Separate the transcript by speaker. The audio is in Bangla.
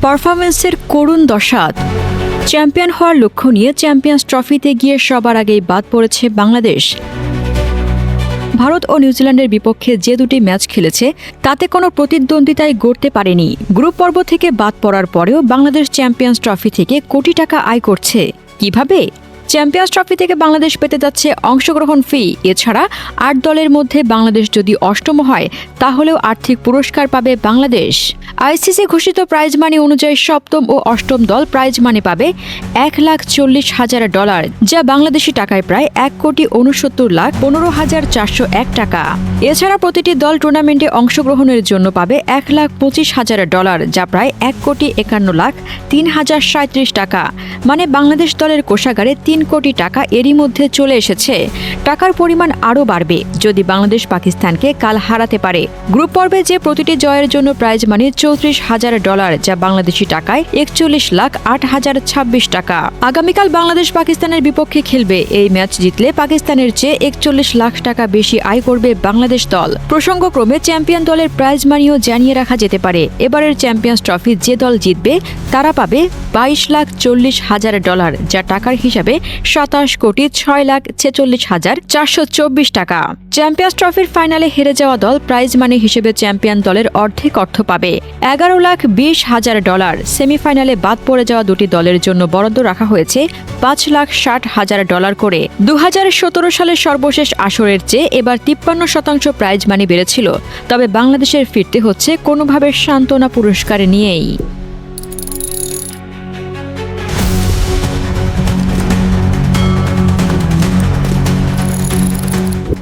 Speaker 1: পারফরম্যান্সের করুণ দশা। চ্যাম্পিয়ন হওয়ার লক্ষ্য নিয়ে চ্যাম্পিয়ন্স ট্রফিতে গিয়ে সবার আগেই বাদ পড়েছে বাংলাদেশ। ভারত ও নিউজিল্যান্ডের বিপক্ষে যে দুটি ম্যাচ খেলেছে তাতে কোনো প্রতিদ্বন্দ্বিতায় গড়তে পারেনি। গ্রুপ পর্ব থেকে বাদ পড়ার পরেও বাংলাদেশ চ্যাম্পিয়ন্স ট্রফি থেকে কোটি টাকা আয় করছে। কিভাবে? চ্যাম্পিয়ন্স ট্রফি থেকে বাংলাদেশ পেতে যাচ্ছে অংশগ্রহণ ফি। এছাড়া ৮ দলের মধ্যে বাংলাদেশ যদি অষ্টম হয় তাহলেও আর্থিক পুরস্কার পাবে বাংলাদেশ। আইসিসি ঘোষিত প্রাইজ মানি অনুযায়ী সপ্তম ও অষ্টম দল প্রাইজ মানি পাবে $1,40,000, যা বাংলাদেশি টাকায় প্রায় $1,69,15,401 টাকা। এছাড়া প্রতিটি দল টুর্নামেন্টে অংশগ্রহণের জন্য পাবে $1,25,000, যা প্রায় $1,51,03,037 টাকা। মানে বাংলাদেশ দলের কোষাগারে 3 কোটি টাকা এরই মধ্যে চলে এসেছে। টাকার পরিমাণ আরও বাড়বে যদি বাংলাদেশ পাকিস্তানকে কাল হারাতে পারে। গ্রুপ পর্বে যে প্রতিটি জয়ের জন্য প্রাইজ মানি $34,000, যা বাংলাদেশি টাকায় 41,08,026 টাকা। আগামীকাল বাংলাদেশ পাকিস্তানের বিপক্ষে খেলবে। এই ম্যাচ জিতলে পাকিস্তানের চেয়ে 41 লাখ টাকা বেশি আয় করবে বাংলাদেশ দল। প্রসঙ্গক্রমে চ্যাম্পিয়ন দলের প্রাইজ মানিও জানিয়ে রাখা যেতে পারে। এবারের চ্যাম্পিয়ন্স ট্রফি যে দল জিতবে তারা পাবে $22,40,000, যা টাকার হিসাবে 27,06,46,424 টাকা। চ্যাম্পিয়ন্স ট্রফির ফাইনালে হেরে যাওয়া দল প্রাইজ মানি হিসেবে চ্যাম্পিয়ন দলের অর্ধেক অর্থ পাবে, $11,20,000। সেমিফাইনালে বাদ পড়ে যাওয়া দুটি দলের জন্য বরাদ্দ রাখা হয়েছে $5,60,000 করে। 2017 সালের সর্বশেষ আসরের চেয়ে এবার 53% প্রাইজ মানি বেড়েছিল। তবে বাংলাদেশের ফিরতে হচ্ছে কোনোভাবে সান্ত্বনা পুরস্কার নিয়েই।